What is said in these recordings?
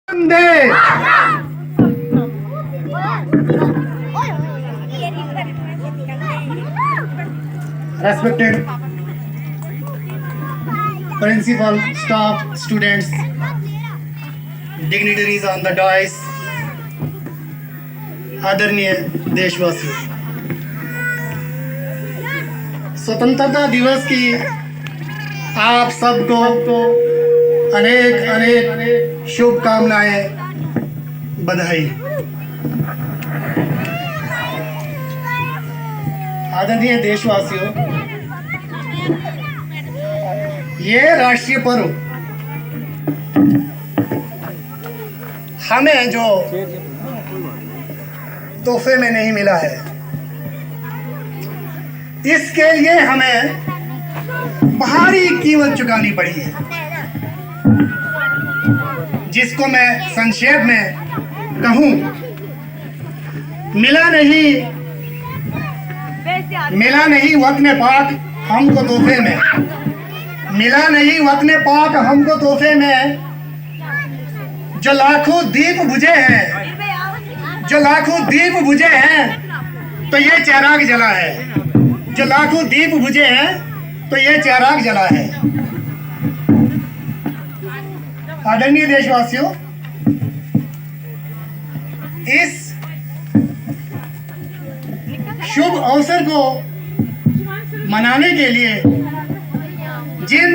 Respected principal, staff, students, dignitaries on the dais, आदरणीय देशवासियों, स्वतंत्रता दिवस की आप सबको अनेक अनेक शुभकामनाएं, बधाई। आदरणीय देशवासियों, ये राष्ट्रीय पर्व हमें जो तोहफे में नहीं मिला है, इसके लिए हमें भारी कीमत चुकानी पड़ी है, जिसको मैं संक्षेप में कहूं, मिला नहीं वतन पाक हमको तोहफे में, मिला नहीं वतन पाक हमको तोहफे में। जो लाखों दीप बुझे हैं, जो लाखों दीप बुझे हैं, तो ये चिराग जला है। जो लाखों दीप बुझे हैं, तो ये चिराग जला है। आदरणीय देशवासियों, इस शुभ अवसर को मनाने के लिए जिन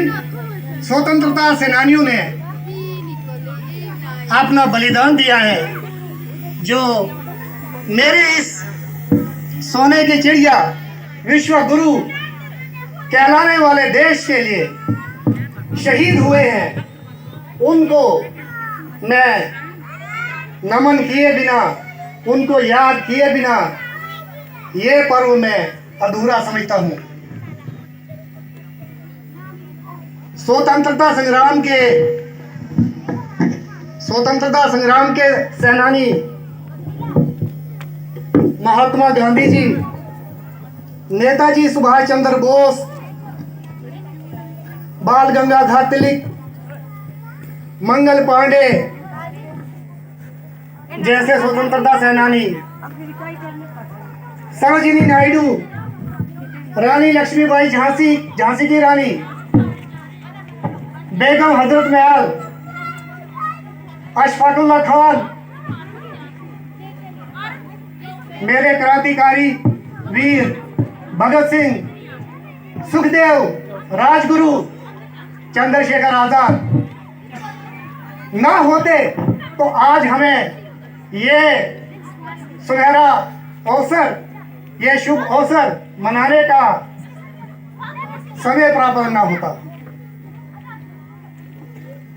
स्वतंत्रता सेनानियों ने अपना बलिदान दिया है, जो मेरे इस सोने की चिड़िया विश्व गुरु कहलाने वाले देश के लिए शहीद हुए हैं, उनको मैं नमन किए बिना, उनको याद किए बिना ये पर्व मैं अधूरा समझता हूँ। स्वतंत्रता संग्राम के सेनानी महात्मा गांधी जी, नेताजी सुभाष चंद्र बोस, बाल गंगाधर तिलक, मंगल पांडे जैसे स्वतंत्रता सेनानी, सरोजिनी नायडू, रानी लक्ष्मीबाई झांसी की रानी, बेगम हजरत महल, अशफाकुल्ला खान, मेरे क्रांतिकारी वीर भगत सिंह, सुखदेव, राजगुरु, चंद्रशेखर आजाद ना होते तो आज हमें ये सुनहरा अवसर, ये शुभ अवसर मनाने का समय प्राप्त ना होता।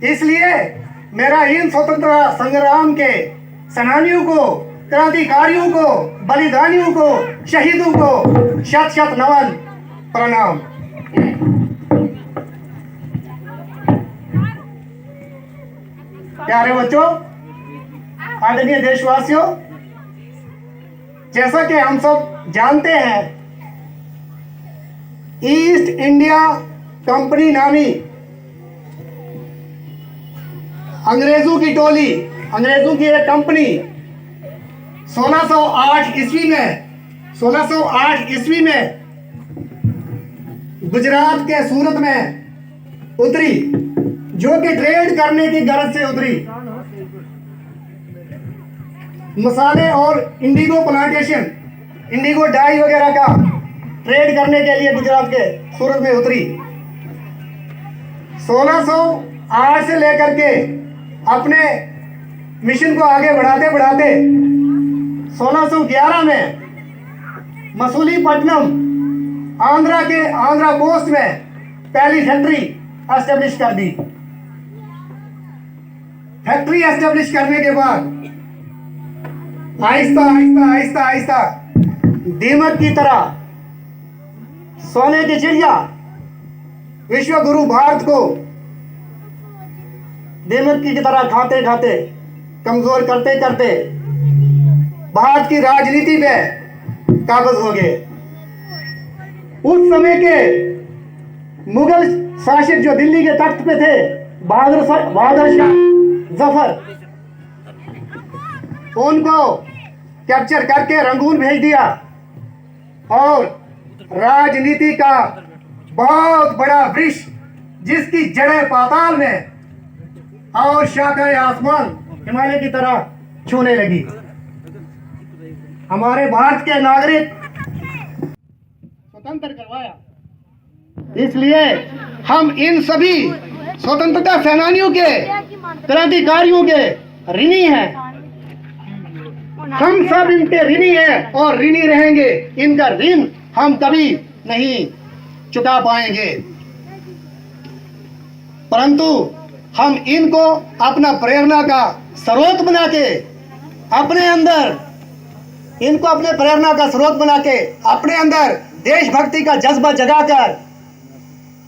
इसलिए मेरा इन स्वतंत्रता संग्राम के सेनानियों को, क्रांतिकारियों को, बलिदानियों को, शहीदों को शत शत नमन, प्रणाम। प्यारे बच्चों, आदरणीय देशवासियों, जैसा कि हम सब जानते हैं, ईस्ट इंडिया कंपनी नामी अंग्रेजों की टोली, अंग्रेजों की एक कंपनी 1608 ईस्वी में गुजरात के सूरत में उतरी, जो कि ट्रेड करने की गरज से उतरी। मसाले और इंडिगो प्लांटेशन, इंडिगो डाई वगैरह का ट्रेड करने के लिए गुजरात के सूरत में उतरी। 1608 से लेकर के अपने मिशन को आगे बढ़ाते बढ़ाते 1611 में मसूलीपट्टनम, आंध्रा कोस्ट में पहली फैक्ट्री एस्टेब्लिश कर दी। फैक्ट्री एस्टेब्लिश करने के बाद आहिस्ता दीमक की तरह सोने की चिड़िया विश्व गुरु भारत को दीमक की तरह खाते खाते, कमजोर करते करते भारत की राजनीति पे काबज हो गए। उस समय के मुगल शासक जो दिल्ली के तख्त पे थे, बहादुर शाह जफर, उनको कैप्चर करके रंगून भेज दिया और राजनीति का बहुत बड़ा वृक्ष जिसकी जड़ें पाताल में और शाखाएं आसमान हिमालय की तरह छूने लगी। हमारे भारत के नागरिक स्वतंत्र करवाया, इसलिए हम इन सभी स्वतंत्रता सेनानियों के, क्रांतिकारियों के ऋणी हैं। हम सब इनके ऋणी हैं और ऋणी रहेंगे। इनका ऋण हम कभी नहीं चुका पाएंगे, परंतु हम इनको अपना प्रेरणा का स्रोत बना के अपने अंदर, इनको अपने प्रेरणा का स्रोत बना के अपने अंदर देशभक्ति का जज्बा जगाकर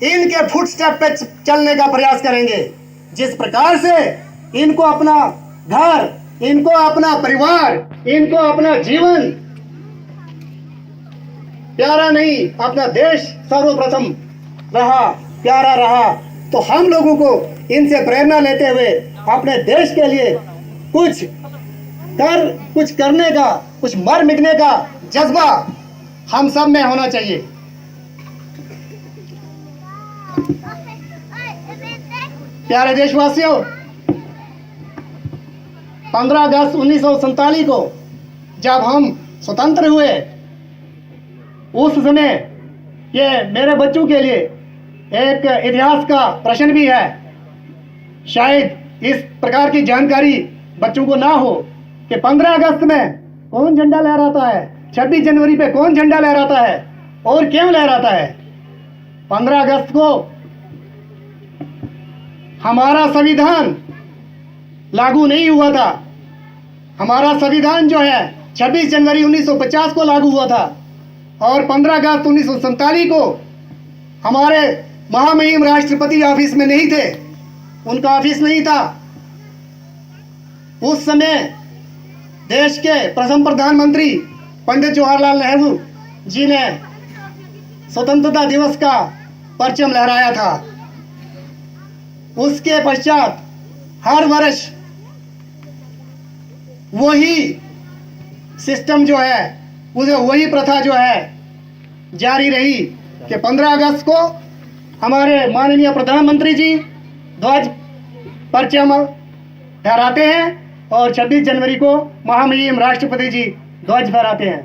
इनके फुटस्टेप पे चलने का प्रयास करेंगे। जिस प्रकार से इनको अपना घर, इनको अपना परिवार, इनको अपना जीवन प्यारा नहीं, अपना देश सर्वप्रथम रहा, प्यारा रहा, तो हम लोगों को इनसे प्रेरणा लेते हुए अपने देश के लिए कुछ करने का, कुछ मर मिटने का जज्बा हम सब में होना चाहिए। प्यारे देशवासियों, 15 अगस्त 1947 को जब हम स्वतंत्र हुए, उस समय ये मेरे बच्चों के लिए एक इतिहास का प्रश्न भी है। शायद इस प्रकार की जानकारी बच्चों को ना हो कि 15 अगस्त में कौन झंडा लहराता है, 26 जनवरी पे कौन झंडा लहराता है और क्यों लहराता है। 15 अगस्त को हमारा संविधान लागू नहीं हुआ था। हमारा संविधान जो है 26 जनवरी 1950 को लागू हुआ था और 15 अगस्त 1947 को हमारे महामहिम राष्ट्रपति ऑफिस में नहीं थे, उनका ऑफिस नहीं था। उस समय देश के प्रथम प्रधानमंत्री पंडित जवाहरलाल नेहरू जी ने स्वतंत्रता दिवस का परचम लहराया था। उसके पश्चात हर वर्ष वही सिस्टम जो है, उसे वही प्रथा जो है जारी रही कि 15 अगस्त को हमारे माननीय प्रधानमंत्री जी ध्वज परचम फहराते हैं और 26 जनवरी को महामहिम राष्ट्रपति जी ध्वज फहराते हैं।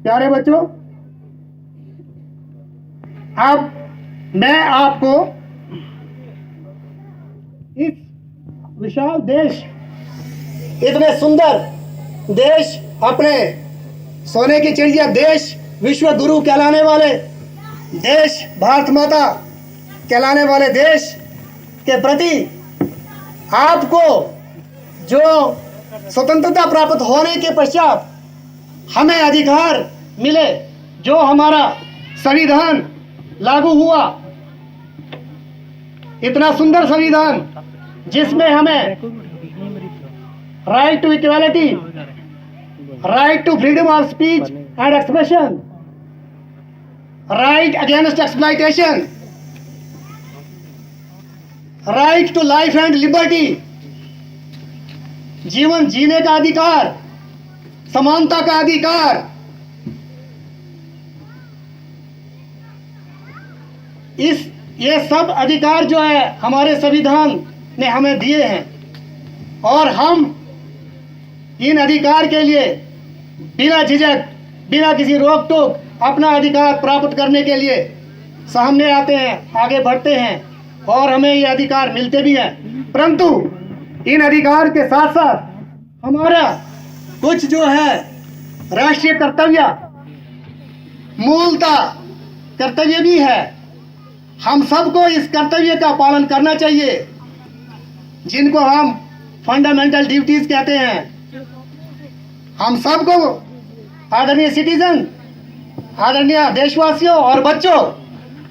प्यारे बच्चों, अब मैं आपको इस विशाल देश, इतने सुंदर देश, अपने सोने की चिड़िया देश, विश्व गुरु कहलाने वाले देश, भारत माता कहलाने वाले देश के प्रति आपको जो स्वतंत्रता प्राप्त होने के पश्चात हमें अधिकार मिले, जो हमारा संविधान लागू हुआ, इतना सुंदर संविधान जिसमें हमें right to equality, right to freedom of speech and expression, right against exploitation, right to life and liberty, जीवन जीने का अधिकार, समानता का अधिकार, ये सब अधिकार जो है हमारे संविधान ने हमें दिए हैं और हम इन अधिकार के लिए बिना झिझक, बिना किसी रोक टोक अपना अधिकार प्राप्त करने के लिए सामने आते हैं, आगे बढ़ते हैं और हमें ये अधिकार मिलते भी हैं। परंतु इन अधिकार के साथ साथ हमारा कुछ जो है राष्ट्रीय कर्तव्य, मूलतः कर्तव्य भी है। हम सबको इस कर्तव्य का पालन करना चाहिए, जिनको हम फंडामेंटल ड्यूटीज कहते हैं। हम सबको, आदरणीय सिटीजन, आदरणीय देशवासियों और बच्चों,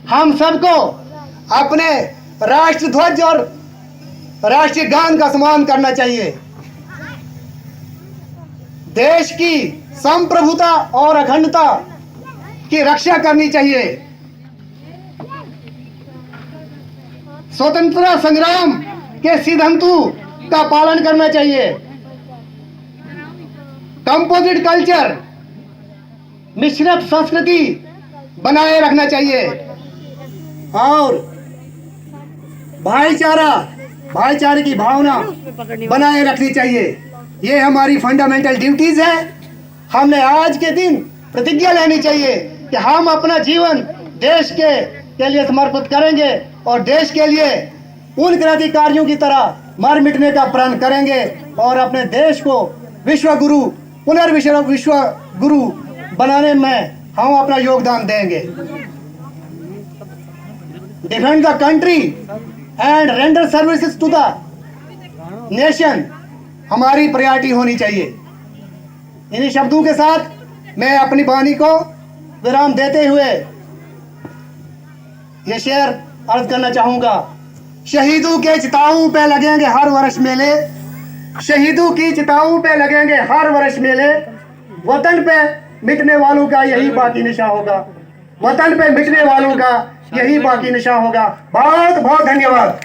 हम सबको अपने राष्ट्र ध्वज और राष्ट्रीय गान का सम्मान करना चाहिए। देश की संप्रभुता और अखंडता की रक्षा करनी चाहिए। स्वतंत्रता संग्राम के सिद्धांतों का पालन करना चाहिए। कंपोजिट कल्चर, मिश्रित संस्कृति बनाए रखना चाहिए और भाईचारे की भावना बनाए रखनी चाहिए। ये हमारी फंडामेंटल ड्यूटीज है। हमें आज के दिन प्रतिज्ञा लेनी चाहिए कि हम अपना जीवन देश के लिए समर्पित करेंगे और देश के लिए उन क्रांतिकारियों की तरह मर मिटने का प्रण करेंगे और अपने देश को विश्व गुरु बनाने में हम अपना योगदान देंगे। Defend the country and render services to the nation हमारी प्रायोरिटी होनी चाहिए। इन्हीं शब्दों के साथ मैं अपनी वाणी को विराम देते हुए ये शेर अर्ज करना चाहूंगा। शहीदों के चिताओं पे लगेंगे हर वर्ष मेले, शहीदों की चिताओं पे लगेंगे हर वर्ष मेले, वतन पे मिटने वालों का यही बाकी निशा होगा, वतन पे मिटने वालों का यही बाकी निशा होगा। बहुत बहुत धन्यवाद।